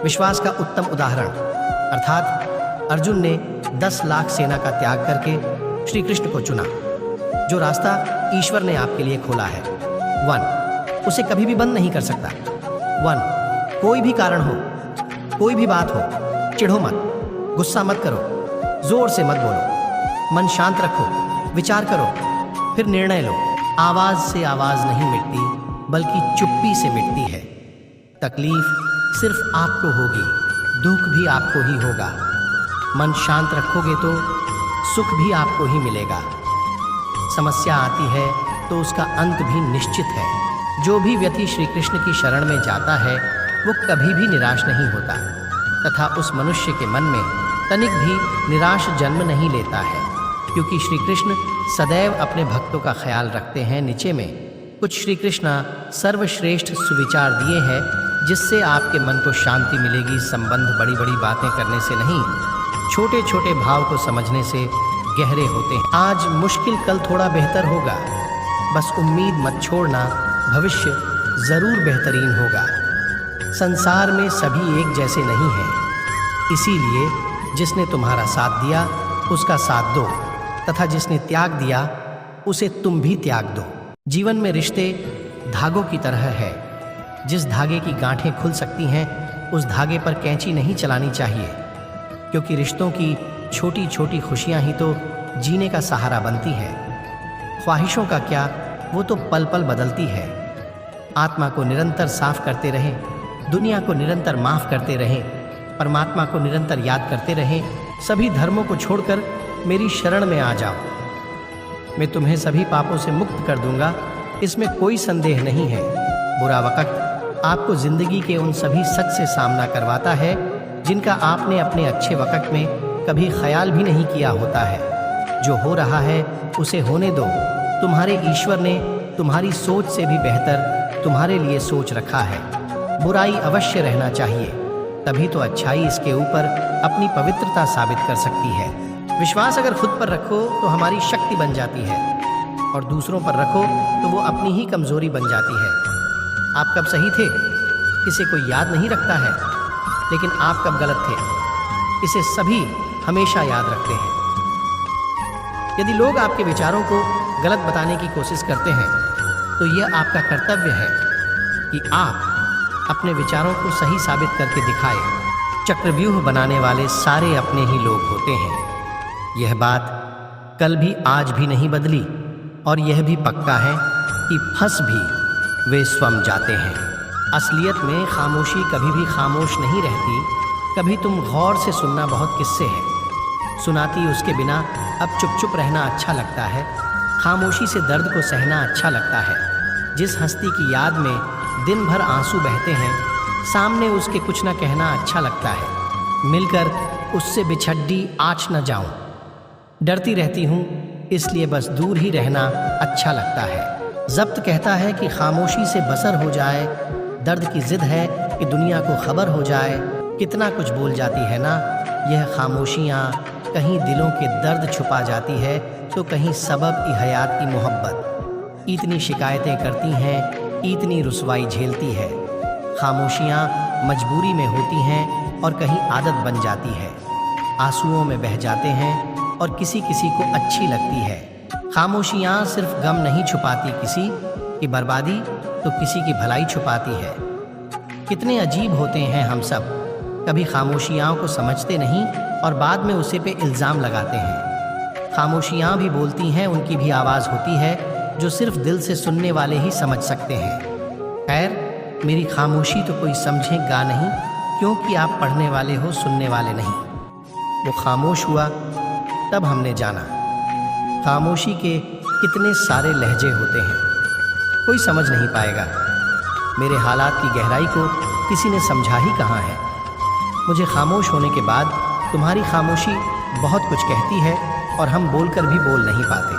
विश्वास का उत्तम उदाहरण अर्थात अर्जुन ने 10 लाख सेना का त्याग करके श्री कृष्ण को चुना। जो रास्ता ईश्वर ने आपके लिए खोला है 1 उसे कभी भी बंद नहीं कर सकता। 1 कोई भी कारण हो, कोई भी बात हो, चिढ़ो मत, गुस्सा मत करो, जोर से मत बोलो, मन शांत रखो, विचार करो, फिर निर्णय लो। आवाज से आवाज नहीं मिटती बल्कि चुप्पी से मिटती है। तकलीफ सिर्फ आपको होगी, दुख भी आपको ही होगा। मन शांत रखोगे तो सुख भी आपको ही मिलेगा। समस्या आती है तो उसका अंत भी निश्चित है। जो भी व्यक्ति श्री कृष्ण की शरण में जाता है वो कभी भी निराश नहीं होता तथा उस मनुष्य के मन में तनिक भी निराश जन्म नहीं लेता है, क्योंकि श्री कृष्ण सदैव अपने भक्तों का ख्याल रखते हैं। नीचे में कुछ श्री कृष्ण सर्वश्रेष्ठ सुविचार दिए हैं जिससे आपके मन को शांति मिलेगी। संबंध बड़ी बड़ी बातें करने से नहीं, छोटे छोटे भाव को समझने से गहरे होते हैं। आज मुश्किल कल थोड़ा बेहतर होगा, बस उम्मीद मत छोड़ना, भविष्य जरूर बेहतरीन होगा। संसार में सभी एक जैसे नहीं हैं, इसीलिए जिसने तुम्हारा साथ दिया उसका साथ दो तथा जिसने त्याग दिया उसे तुम भी त्याग दो। जीवन में रिश्ते धागों की तरह है। जिस धागे की गांठें खुल सकती हैं उस धागे पर कैंची नहीं चलानी चाहिए, क्योंकि रिश्तों की छोटी छोटी खुशियां ही तो जीने का सहारा बनती है। ख्वाहिशों का क्या, वो तो पल पल बदलती है। आत्मा को निरंतर साफ करते रहें, दुनिया को निरंतर माफ करते रहें, परमात्मा को निरंतर याद करते रहें। सभी धर्मों को छोड़कर मेरी शरण में आ जाओ, मैं तुम्हें सभी पापों से मुक्त कर दूंगा, इसमें कोई संदेह नहीं है। बुरा वक्त आपको जिंदगी के उन सभी सच से सामना करवाता है जिनका आपने अपने अच्छे वक्त में कभी ख्याल भी नहीं किया होता है। जो हो रहा है उसे होने दो। तुम्हारे ईश्वर ने तुम्हारी सोच से भी बेहतर तुम्हारे लिए सोच रखा है। बुराई अवश्य रहना चाहिए, तभी तो अच्छाई इसके ऊपर अपनी पवित्रता साबित कर सकती है। विश्वास अगर खुद पर रखो तो हमारी शक्ति बन जाती है, और दूसरों पर रखो तो वो अपनी ही कमजोरी बन जाती है। आप कब सही थे इसे कोई याद नहीं रखता है, लेकिन आप कब गलत थे इसे सभी हमेशा याद रखते हैं। यदि लोग आपके विचारों को गलत बताने की कोशिश करते हैं तो यह आपका कर्तव्य है कि आप अपने विचारों को सही साबित करके दिखाएं। चक्रव्यूह बनाने वाले सारे अपने ही लोग होते हैं। यह बात कल भी आज भी नहीं बदली, और यह भी पक्का है कि फंस भी वे स्वयं जाते हैं। असलियत में खामोशी कभी भी खामोश नहीं रहती। कभी तुम गौर से सुनना बहुत किस्से है, सुनाती उसके बिना अब चुप चुप रहना अच्छा लगता है। खामोशी से दर्द को सहना अच्छा लगता है। जिस हस्ती की याद में दिन भर आंसू बहते हैं, सामने उसके कुछ न कहना अच्छा लगता है। मिलकर उससे बिछड्डी आँच न जाऊं, डरती रहती हूँ इसलिए बस दूर ही रहना अच्छा लगता है। ज़ब्त कहता है कि खामोशी से बसर हो जाए, दर्द की जिद है कि दुनिया को खबर हो जाए। कितना कुछ बोल जाती है ना यह खामोशियाँ, कहीं दिलों के दर्द छुपा जाती है तो कहीं सबब ई हयात की मोहब्बत। इतनी शिकायतें करती हैं, इतनी रुसवाई झेलती है। खामोशियाँ मजबूरी में होती हैं और कहीं आदत बन जाती है। आंसुओं में बह जाते हैं और किसी किसी को अच्छी लगती है। खामोशियाँ सिर्फ गम नहीं छुपाती किसी की बर्बादी, तो किसी की भलाई छुपाती है। कितने अजीब होते हैं हम सब, कभी खामोशियाँ को समझते नहीं और बाद में उसे पे इल्ज़ाम लगाते हैं। खामोशियाँ भी बोलती हैं, उनकी भी आवाज़ होती है जो सिर्फ दिल से सुनने वाले ही समझ सकते हैं। खैर, मेरी खामोशी तो कोई समझेगा नहीं, क्योंकि आप पढ़ने वाले हो, सुनने वाले नहीं। वो खामोश हुआ तब हमने जाना खामोशी के कितने सारे लहजे होते हैं, कोई समझ नहीं पाएगा। मेरे हालात की गहराई को किसी ने समझा ही कहाँ है। मुझे खामोश होने के बाद तुम्हारी खामोशी बहुत कुछ कहती है और हम बोलकर भी बोल नहीं पाते।